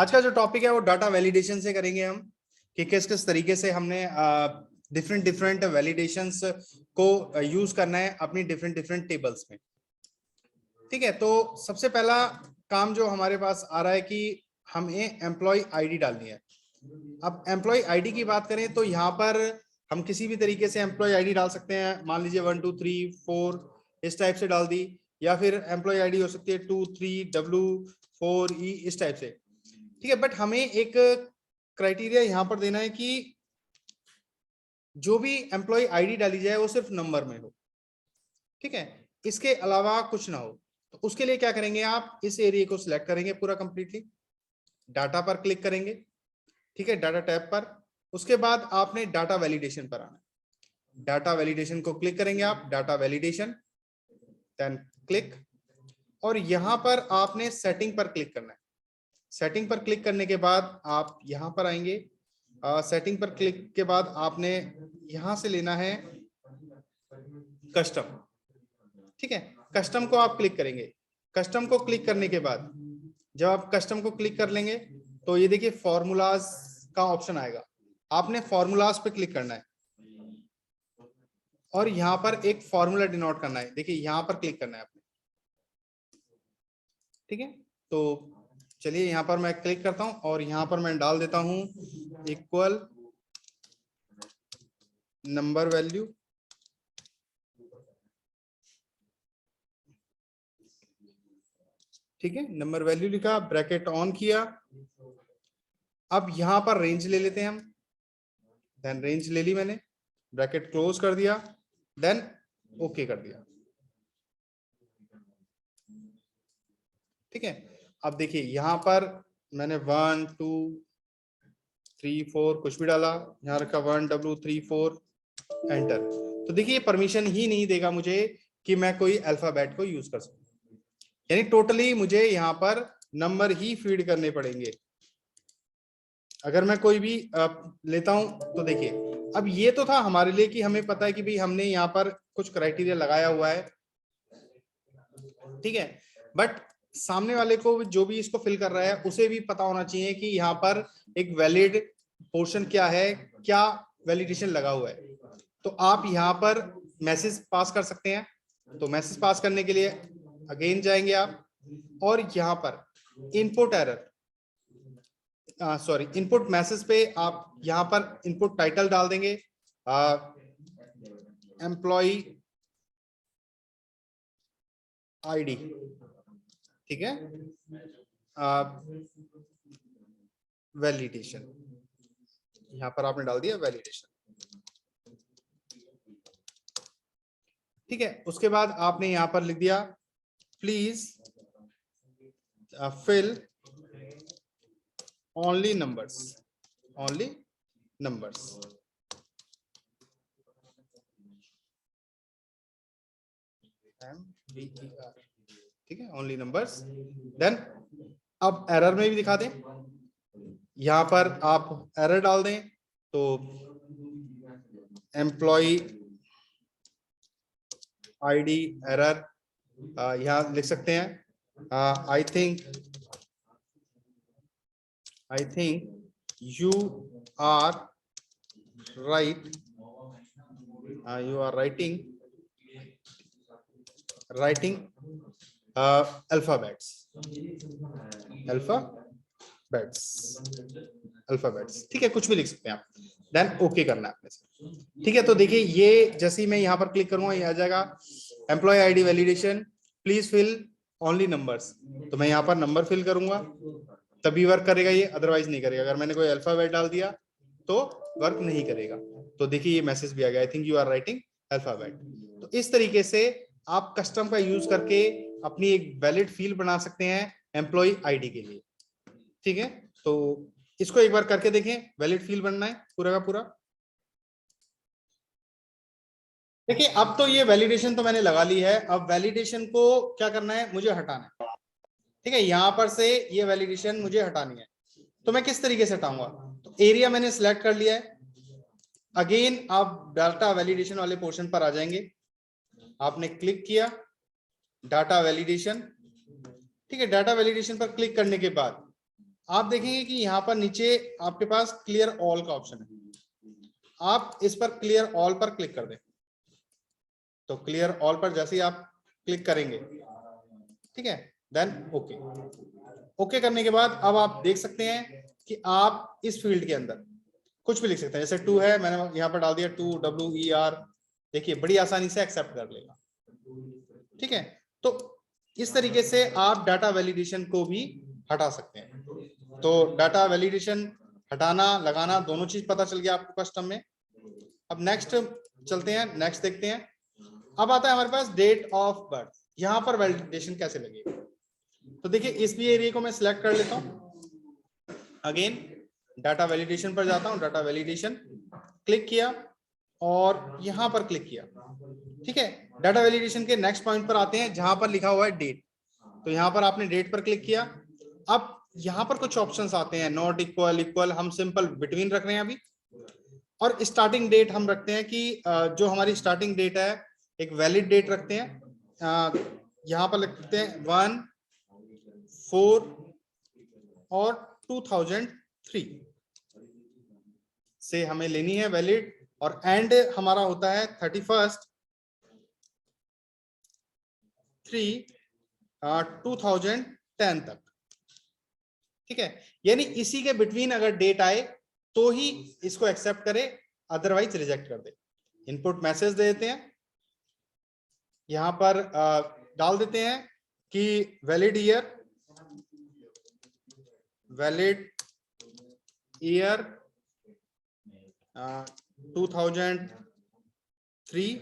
आज का जो टॉपिक है वो डाटा वैलिडेशन से करेंगे हम, कि किस किस तरीके से हमने डिफरेंट डिफरेंट वैलिडेशंस को यूज करना है अपनी डिफरेंट डिफरेंट टेबल्स में। ठीक है, तो सबसे पहला काम जो हमारे पास आ रहा है कि हमें एम्प्लॉय आईडी डालनी है। अब एम्प्लॉय आईडी की बात करें तो यहाँ पर हम किसी भी तरीके से एम्प्लॉय आईडी डाल सकते हैं। मान लीजिए 1 2 3 4 इस टाइप से डाल दी, या फिर एम्प्लॉय आईडी हो सकती है 2 3 W4E इस टाइप से। ठीक है, बट हमें एक क्राइटेरिया यहाँ पर देना है कि जो भी एम्प्लॉय आईडी डाली जाए वो सिर्फ नंबर में हो। ठीक है, इसके अलावा कुछ ना हो। तो उसके लिए क्या करेंगे, आप इस एरिया को सिलेक्ट करेंगे पूरा कंप्लीटली, डाटा पर क्लिक करेंगे। ठीक है, डाटा टैब पर। उसके बाद आपने डाटा वैलिडेशन पर आना है। डाटा वैलिडेशन को क्लिक करेंगे आप, डाटा वैलिडेशन, देन क्लिक, और यहां पर आपने सेटिंग पर क्लिक करना है। सेटिंग पर क्लिक करने के बाद आप यहां पर आएंगे। सेटिंग पर क्लिक के बाद आपने यहां से लेना है कस्टम। ठीक है, कस्टम को आप क्लिक करेंगे। कस्टम को क्लिक करने के बाद जब आप कस्टम को क्लिक कर लेंगे तो ये देखिए फॉर्मूलाज का ऑप्शन आएगा। आपने फॉर्मूलाज पे क्लिक करना है और यहां पर एक फॉर्मूला डिनोट करना है। देखिए यहां पर क्लिक करना है आपने। ठीक है, तो चलिए यहां पर मैं क्लिक करता हूं और यहां पर मैं डाल देता हूं इक्वल नंबर वैल्यू। ठीक है, नंबर वैल्यू लिखा, ब्रैकेट ऑन किया। अब यहां पर रेंज ले लेते हैं हम, देन रेंज ले ली मैंने, ब्रैकेट क्लोज कर दिया, देन ओके कर दिया। ठीक है, अब देखिए यहां पर मैंने 1 2 3 4 कुछ भी डाला, यहां रखा 1 W3 4 एंटर। तो देखिए परमिशन ही नहीं देगा मुझे कि मैं कोई अल्फाबेट को यूज कर सकूं, यानी टोटली मुझे यहाँ पर नंबर ही फीड करने पड़ेंगे। अगर मैं कोई भी लेता हूं तो देखिए अब ये तो था हमारे लिए कि हमें पता है कि भाई हमने यहाँ पर कुछ क्राइटेरिया लगाया हुआ है। ठीक है, बट सामने वाले को जो भी इसको फिल कर रहा है उसे भी पता होना चाहिए कि यहाँ पर एक वैलिड पोर्शन क्या है, क्या वैलिडेशन लगा हुआ है। तो आप यहाँ पर मैसेज पास कर सकते हैं। तो मैसेज पास करने के लिए अगेन जाएंगे आप, और यहाँ पर input error, sorry input message पे आप यहाँ पर इनपुट टाइटल डाल देंगे एम्प्लॉय आईडी। ठीक है, वैलिडेशन यहाँ पर आपने डाल दिया वैलिडेशन। ठीक है, उसके बाद आपने यहाँ पर लिख दिया please fill only numbers, only numbers. ठीक है, ओनली नंबर्स। देन अब एरर में भी दिखा दें, यहां पर आप एरर डाल दें तो एम्प्लॉय आईडी एरर यहां लिख सकते हैं I think you are right, you are writing alphabets, alphabets. ठीक है, कुछ भी लिख सकते हैं आप, देन ओके करना है आपने। ठीक है, तो देखिए ये जैसे ही मैं यहाँ पर क्लिक करूंगा ये आ जाएगा employ ID validation, please fill only numbers. तो मैं यहाँ पर नंबर फिल करूंगा तभी वर्क करेगा ये, अदरवाइज नहीं करेगा। अगर मैंने कोई अल्फाबेट डाल दिया तो वर्क नहीं करेगा। तो देखिए ये मैसेज भी आ गया, I think you are writing alphabet. तो इस तरीके से आप कस्टम का यूज करके अपनी एक वैलिड फील्ड बना सकते हैं एम्प्लॉय आईडी के लिए। ठीक है, तो इसको एक बार करके देखें, वैलिड फील्ड बनना है पूरा का पूरा। देखिए अब तो ये वैलिडेशन तो मैंने लगा ली है, अब वैलिडेशन को क्या करना है, मुझे हटाना है। ठीक है, यहां पर से ये वैलिडेशन मुझे हटानी है। तो मैं किस तरीके से हटाऊंगा, तो एरिया मैंने सिलेक्ट कर लिया है। अगेन आप डाटा वैलिडेशन वाले पोर्शन पर आ जाएंगे, आपने क्लिक किया डाटा वैलिडेशन। ठीक है, डाटा वैलिडेशन पर क्लिक करने के बाद आप देखेंगे कि यहाँ पर नीचे आपके पास क्लियर ऑल का ऑप्शन है, आप इस पर क्लियर ऑल पर क्लिक कर दें। तो क्लियर ऑल पर जैसे ही आप क्लिक करेंगे, ठीक है, देन ओके। ओके करने के बाद अब आप देख सकते हैं कि आप इस फील्ड के अंदर कुछ भी लिख सकते हैं। जैसे टू है, मैंने यहाँ पर डाल दिया टू, WER, देखिए बड़ी आसानी से एक्सेप्ट कर लेगा, ठीक है। तो इस तरीके से आप डाटा वैलिडेशन को भी हटा सकते हैं। तो डाटा वैलिडेशन हटाना लगाना दोनों चीज पता चल गया आपको कस्टम में। अब नेक्स्ट चलते हैं, नेक्स्ट देखते हैं। अब आता है हमारे पास डेट ऑफ बर्थ, यहां पर वैलिडेशन कैसे लगेगा। तो देखिए इस भी एरिया को मैं सिलेक्ट कर लेता हूं, अगेन डाटा वैलिडेशन पर जाता हूं, डाटा वैलिडेशन क्लिक किया और यहां पर क्लिक किया, ठीक है। डाटा वैलिडेशन के नेक्स्ट पॉइंट पर आते हैं जहां पर लिखा हुआ है डेट। तो यहां पर आपने डेट पर क्लिक किया। अब यहां पर कुछ ऑप्शंस आते हैं, नॉट इक्वल, इक्वल, हम सिंपल बिटवीन रख रहे हैं अभी। और स्टार्टिंग डेट हम रखते हैं कि जो हमारी स्टार्टिंग डेट है एक वैलिड डेट रखते हैं। यहां पर लिखते हैं 1, 4 और 2003 से हमें लेनी है वैलिड, और एंड हमारा होता है 31 3 2010 तक, ठीक है। यानी इसी के बिटवीन अगर डेट आए तो ही इसको एक्सेप्ट करे, अदरवाइज रिजेक्ट कर दे। इनपुट मैसेज दे देते हैं, यहां पर डाल देते हैं कि valid year, valid year 2003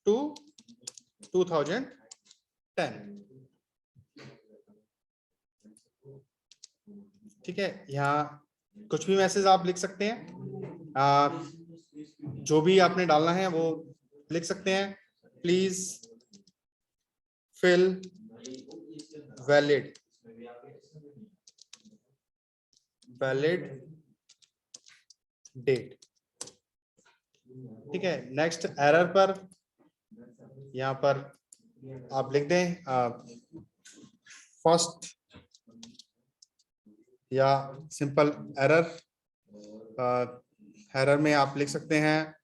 to 2010, ठीक है। यहाँ कुछ भी मैसेज आप लिख सकते हैं, जो भी आपने डालना है वो लिख सकते हैं। प्लीज फिल वैलिड डेट, ठीक है। नेक्स्ट एरर पर यहाँ पर आप लिख दें फर्स्ट, या सिंपल एरर, एरर में आप लिख सकते हैं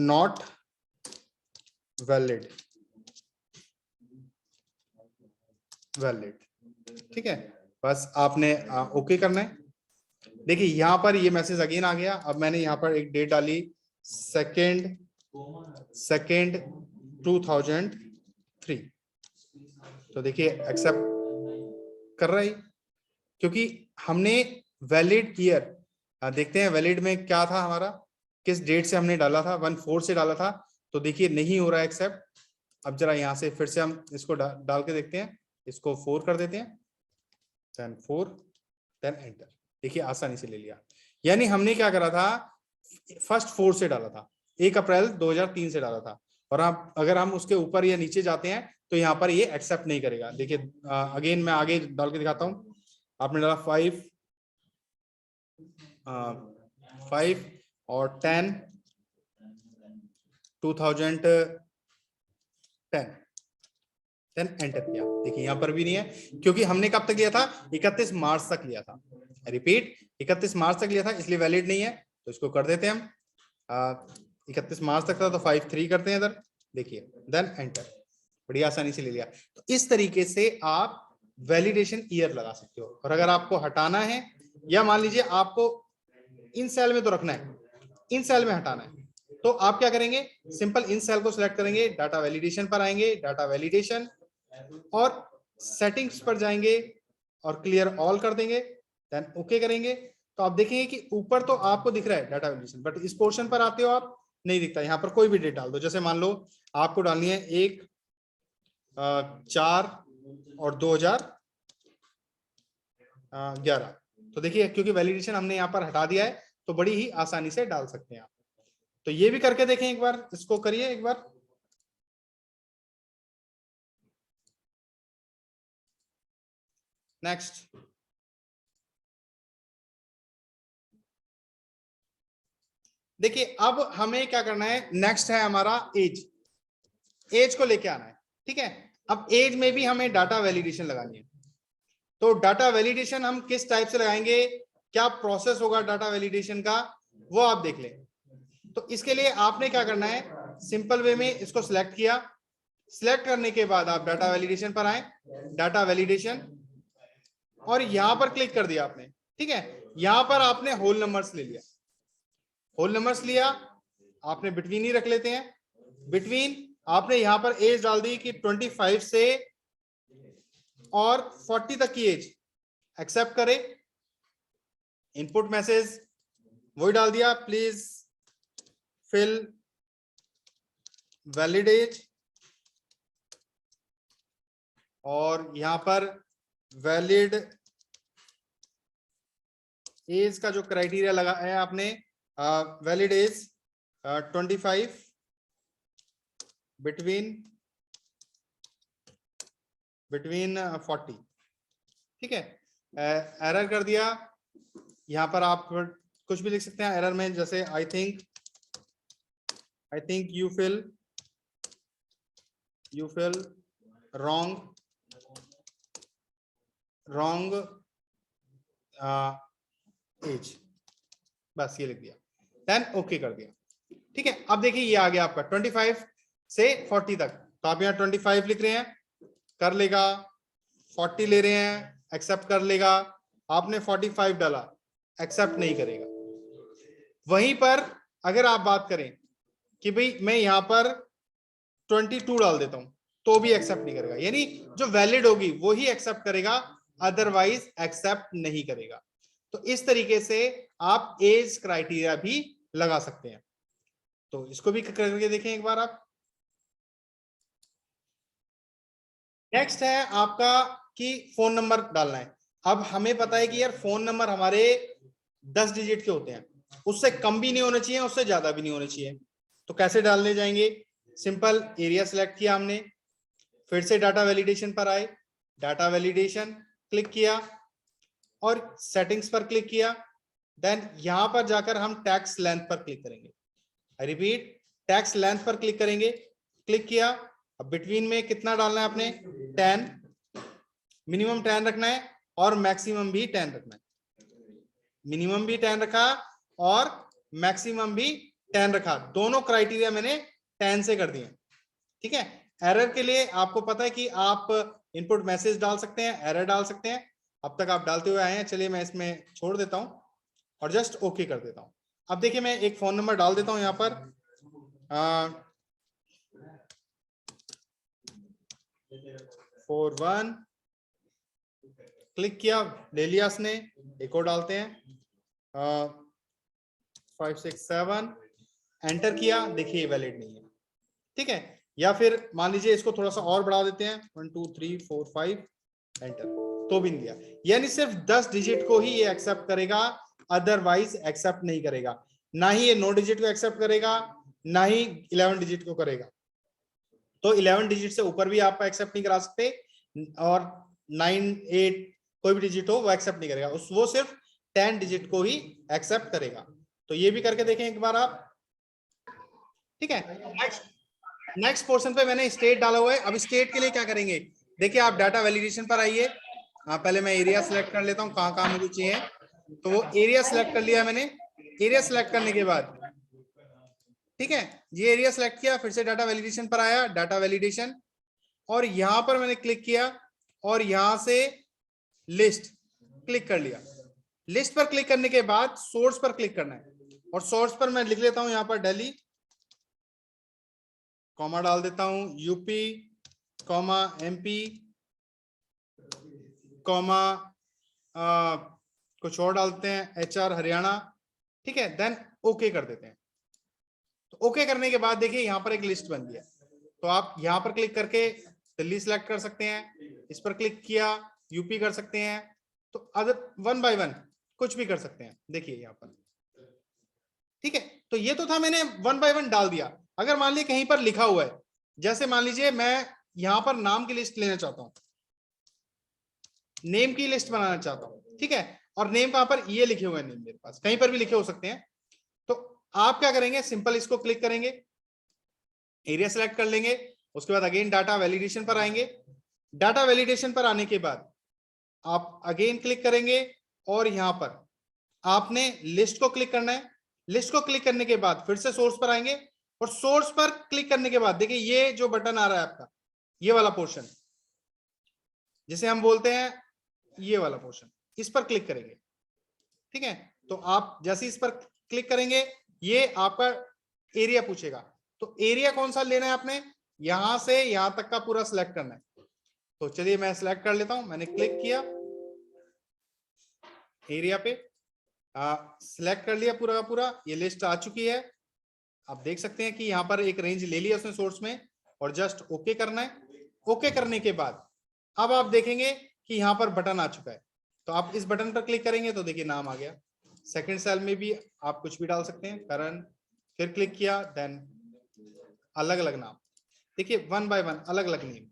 नॉट वैलिड, ठीक है। बस आपने ओके करना है। देखिए यहाँ पर ये मैसेज अगेन आ गया। अब मैंने यहाँ पर एक डेट डाली, 2 2003, तो देखिए एक्सेप्ट कर रहा है, क्योंकि हमने वैलिड ईयर, देखते हैं वैलिड में क्या था हमारा, किस डेट से हमने डाला था, 14 से डाला था। तो देखिए नहीं हो रहा है एक्सेप्ट। अब जरा यहाँ से फिर से हम इसको डाल के देखते हैं, इसको 4 कर देते हैं, देन 4, देन एंटर। देखिए आसानी से ले लिया। यानी हमने क्या करा था, फर्स्ट 4 से डाला था, 1 अप्रैल 2003 से डाला था। और आप अगर हम उसके ऊपर या नीचे जाते हैं तो यहाँ पर ये एक्सेप्ट नहीं करेगा। देखिए अगेन मैं आगे डाल के दिखाता हूँ। आपने डाला 5 और 10 2010, देन एंटर किया। देखिए यहाँ पर भी नहीं है, क्योंकि हमने कब तक लिया था, 31 मार्च तक लिया था। रिपीट, 31 मार्च तक लिया था, इसलिए वैलिड नहीं है। तो इसको कर देते हैं हम, 31 मार्च तक था तो 5-3 करते हैं इधर, देखिए देन एंटर, बड़ी आसानी से ले लिया। तो इस तरीके से आप वैलिडेशन ईयर लगा सकते हो। और अगर आपको हटाना है, या मान लीजिए आपको इन सेल में तो रखना है, इन सेल में हटाना है, तो आप क्या करेंगे, सिंपल इन सेल को सिलेक्ट करेंगे, डाटा वैलिडेशन पर आएंगे, डाटा वैलिडेशन और सेटिंग्स पर जाएंगे और क्लियर ऑल कर देंगे, देन ओके करेंगे। तो आप देखेंगे कि ऊपर तो आपको दिख रहा है डाटा वैलिडेशन, बट इस पोर्शन पर आते हो आप, नहीं दिखता। यहाँ पर कोई भी डेट डाल दो, जैसे मान लो आपको डालनी है 1/4 और 2011, तो देखिए क्योंकि वैलिडेशन हमने यहाँ पर हटा दिया है तो बड़ी ही आसानी से डाल सकते हैं आप। तो ये भी करके देखें एक बार, इसको करिए एक बार। नेक्स्ट देखिए, अब हमें क्या करना है, नेक्स्ट है हमारा एज, एज को लेके आना है, ठीक है। अब एज में भी हमें डाटा वैलिडेशन लगानी है। तो डाटा वैलिडेशन हम किस टाइप से लगाएंगे, क्या प्रोसेस होगा डाटा वैलिडेशन का, वो आप देख लें। तो इसके लिए आपने क्या करना है, सिंपल वे में इसको सिलेक्ट किया, सिलेक्ट करने के बाद आप डाटा वैलिडेशन पर आए, डाटा वैलिडेशन, और यहां पर क्लिक कर दिया आपने। ठीक है, यहां पर आपने होल नंबर्स ले लिया, होल नंबर्स लिया आपने, बिटवीन ही रख लेते हैं, बिटवीन आपने यहां पर एज डाल दी कि 25 से और 40 तक की एज एक्सेप्ट करे। इनपुट मैसेज वही डाल दिया, प्लीज फिल वैलिड एज, और यहां पर वैलिड एज का जो क्राइटेरिया लगा है आपने, वैलिड एज 25 बिटवीन 40। ठीक है, एरर कर दिया, यहां पर आप कुछ भी लिख सकते हैं एरर में, जैसे I think you fill wrong age, बस ये लिख दिया, देन ओके कर दिया। ठीक है, अब देखिए ये आ गया आपका 25 से 40 तक, तो आप यहाँ 25 लिख रहे हैं, कर लेगा, 40 ले रहे हैं, एक्सेप्ट कर लेगा, आपने 45 डाला, एक्सेप्ट नहीं करेगा। वहीं पर अगर आप बात करें कि भाई मैं यहां पर 22 डाल देता हूं, तो भी एक्सेप्ट नहीं करेगा, यानी जो वैलिड होगी वो ही एक्सेप्ट करेगा, अदरवाइज एक्सेप्ट नहीं करेगा। तो इस तरीके से आप एज क्राइटेरिया भी लगा सकते हैं। तो इसको भी करके देखें एक बार आप। नेक्स्ट है आपका कि फोन नंबर डालना है। अब हमें पता है कि यार फोन नंबर हमारे 10 डिजिट के होते हैं, उससे कम भी नहीं होने चाहिए, उससे ज्यादा भी नहीं होने चाहिए। तो कैसे डालने जाएंगे, सिंपल एरिया सिलेक्ट किया हमने, फिर से डाटा वैलिडेशन पर आए, डाटा वैलिडेशन क्लिक किया और सेटिंग्स पर क्लिक किया, देन यहां पर जाकर हम टैक्स लेंथ पर क्लिक करेंगे। आई रिपीट, टैक्स लेंथ पर क्लिक करेंगे, क्लिक किया। अब बिटवीन में कितना डालना है आपने, 10, मिनिमम 10 रखना है और मैक्सिमम भी 10 रखना है। मिनिमम भी 10 रखा और मैक्सिमम भी 10 रखा, दोनों क्राइटेरिया मैंने 10 से कर दिए। ठीक है, एरर के लिए आपको पता है कि आप इनपुट मैसेज डाल सकते हैं, एरर डाल सकते हैं, अब तक आप डालते हुए आए हैं। चलिए मैं इसमें छोड़ देता हूं और जस्ट ओके कर देता हूं। अब देखिए मैं एक फोन नंबर डाल देता हूं यहां पर, 41, क्लिक किया, ले लिया उसने, एक और डालते हैं 567, एंटर किया, देखिए वैलिड नहीं है। ठीक है, या फिर मान लीजिए इसको थोड़ा सा और बढ़ा देते हैं, 1 2 3 4 5, एंटर, तो भी नहीं दिया। यानी सिर्फ 10 डिजिट को ही ये एक्सेप्ट करेगा, अदरवाइज एक्सेप्ट नहीं करेगा। ना ही ये 9 डिजिट को एक्सेप्ट करेगा, ना ही 11 डिजिट को करेगा। तो 11 डिजिट से ऊपर भी आप एक्सेप्ट नहीं करा सकते, और 9 8 कोई भी डिजिट हो वो एक्सेप्ट नहीं करेगा, वो सिर्फ 10 डिजिट को ही एक्सेप्ट करेगा। तो ये भी करके देखें एक बार आप। ठीक है, नेक्स्ट पोर्शन पे मैंने स्टेट डाला हुआ है। अब स्टेट के लिए क्या करेंगे, देखिए आप डाटा वैलिडेशन पर आइए। पहले मैं एरिया सेलेक्ट कर लेता हूँ कहाँ कहाँ मुझे चाहिए, तो वो एरिया सेलेक्ट कर लिया मैंने। एरिया सेलेक्ट करने के बाद, ठीक है, ये एरिया सेलेक्ट किया, फिर से डाटा वैलिडेशन पर आया, डाटा वैलिडेशन, और यहां पर मैंने क्लिक किया और यहां से लिस्ट क्लिक कर लिया। लिस्ट पर क्लिक करने के बाद सोर्स पर क्लिक करना है, और सोर्स पर मैं लिख लेता हूं यहां पर दिल्ली, कॉमा डाल देता हूं यूपी, कॉमा एमपी, कॉमा कुछ और डालते हैं एचआर हरियाणा। ठीक है, देन ओके कर देते हैं। तो ओके करने के बाद देखिए यहां पर एक लिस्ट बन गया, तो आप यहां पर क्लिक करके दिल्ली सिलेक्ट कर सकते हैं, इस पर क्लिक किया यूपी कर सकते हैं, तो अदर 1 बाय 1 कुछ भी कर सकते हैं, देखिए यहां पर। ठीक है, तो ये तो था, मैंने 1 बाय 1 डाल दिया। अगर मान लीजिए कहीं पर लिखा हुआ है, जैसे मान लीजिए मैं यहां पर नाम की लिस्ट लेना चाहता हूं, नेम की लिस्ट बनाना चाहता हूं, ठीक है, और नेम कहां पर, ये लिखे हुए हैं नेम मेरे पास, कहीं पर भी लिखे हो सकते हैं। तो आप क्या करेंगे, सिंपल इसको क्लिक करेंगे, एरिया सेलेक्ट कर लेंगे, उसके बाद अगेन डाटा वैलिडेशन पर आएंगे। डाटा वैलिडेशन पर आने के बाद आप अगेन क्लिक करेंगे और यहां पर आपने लिस्ट को क्लिक करना है। लिस्ट को क्लिक करने के बाद फिर से सोर्स पर आएंगे और सोर्स पर क्लिक करने के बाद देखिए ये जो बटन आ रहा है आपका, ये वाला पोर्शन जिसे हम बोलते हैं ये वाला पोर्शन, इस पर क्लिक करेंगे। ठीक है, तो आप जैसे इस पर क्लिक करेंगे ये आपका एरिया पूछेगा, तो एरिया कौन सा लेना है आपने, यहां से यहां तक का पूरा सिलेक्ट करना है। तो चलिए मैं सिलेक्ट कर लेता हूं। मैंने क्लिक किया एरिया पे, सिलेक्ट कर लिया पूरा का पूरा, ये लिस्ट आ चुकी है। आप देख सकते हैं कि यहाँ पर एक रेंज ले लिया उसने सोर्स में और जस्ट ओके करना है। ओके करने के बाद अब आप देखेंगे कि यहाँ पर बटन आ चुका है, तो आप इस बटन पर क्लिक करेंगे तो देखिए नाम आ गया। सेकंड सेल में भी आप कुछ भी डाल सकते हैं, करण, फिर क्लिक किया, देन अलग अलग नाम, देखिए 1 बाय 1 अलग अलग नेम।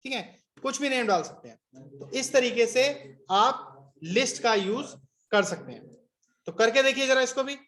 ठीक है, कुछ भी नेम डाल सकते हैं। तो इस तरीके से आप लिस्ट का यूज कर सकते हैं। तो करके देखिए जरा इसको भी।